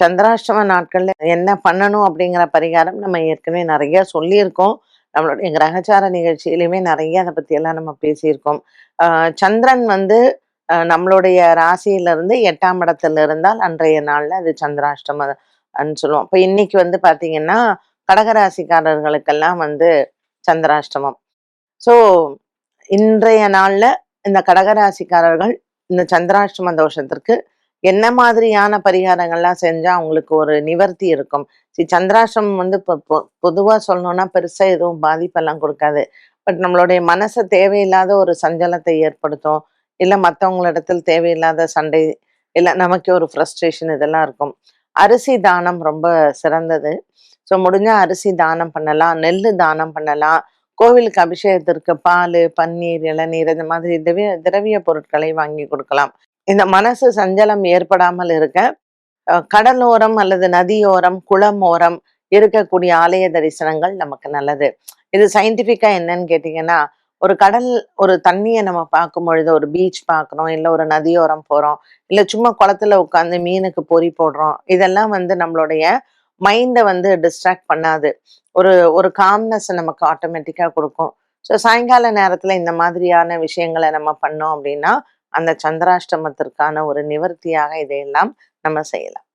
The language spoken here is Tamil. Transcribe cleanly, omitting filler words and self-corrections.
சந்திராஷ்டம நாட்கள்ல என்ன பண்ணணும் அப்படிங்கிற பரிகாரம் நம்ம ஏற்கனவே நிறைய சொல்லியிருக்கோம். நம்மளுடைய கிரகச்சார நிகழ்ச்சியிலுமே நிறைய அதை பத்தியெல்லாம் நம்ம பேசியிருக்கோம். சந்திரன் வந்து நம்மளுடைய ராசியிலிருந்து 8ஆம் இடத்துல இருந்தால் அன்றைய நாள்ல அது சந்திராஷ்டம சொல்லுவோம். இப்ப இன்னைக்கு வந்து பாத்தீங்கன்னா, கடகராசிக்காரர்களுக்கெல்லாம் வந்து சந்திராஷ்டமம். ஸோ இன்றைய நாள்ல இந்த கடகராசிக்காரர்கள் இந்த சந்திராஷ்டம தோஷத்திற்கு என்ன மாதிரியான பரிகாரங்கள்லாம் செஞ்சா அவங்களுக்கு ஒரு நிவர்த்தி இருக்கும்? சந்திராஷ்டமம் வந்து பொதுவா சொல்லணும்னா பெருசா எதுவும் பாதிப்பெல்லாம் கொடுக்காது. பட் நம்மளுடைய மனச தேவையில்லாத ஒரு சஞ்சலத்தை ஏற்படுத்தும். இல்ல மத்தவங்களிடத்தில் தேவையில்லாத சண்டை, இல்ல நமக்கே ஒரு ஃப்ரஸ்ட்ரேஷன் இதெல்லாம் இருக்கும். அரிசி தானம் ரொம்ப சிறந்தது. ஸோ முடிஞ்சா அரிசி தானம் பண்ணலாம், நெல்லு தானம் பண்ணலாம். கோவிலுக்கு அபிஷேகத்திற்கு பாலு, பன்னீர், இளநீர் இந்த மாதிரி திரவிய பொருட்களை வாங்கி கொடுக்கலாம். இந்த மனசு சஞ்சலம் ஏற்படாமல் இருக்க கடலோரம் அல்லது நதியோரம், குளம் ஓரம் இருக்கக்கூடிய ஆலய தரிசனங்கள் நமக்கு நல்லது. இது சயின்டிஃபிக்கா என்னன்னு கேட்டீங்கன்னா, ஒரு கடல் ஒரு தண்ணிய நம்ம பார்க்கும் பொழுது, ஒரு பீச் பார்க்குறோம், இல்ல ஒரு நதியோரம் போறோம், இல்ல சும்மா குளத்துல உட்காந்து மீனுக்கு பொறி போடுறோம். இதெல்லாம் வந்து நம்மளுடைய மைண்ட வந்து டிஸ்ட்ராக்ட் பண்ணாது. ஒரு ஒரு காம்னஸ் நமக்கு ஆட்டோமேட்டிக்கா குடுக்கும். ஸோ சாயங்கால நேரத்துல இந்த மாதிரியான விஷயங்கள நம்ம பண்ணோம் அப்படின்னா, அந்த சந்திராஷ்டமத்திற்கான ஒரு நிவர்த்தியாக இதையெல்லாம் நம்ம செய்யலாம்.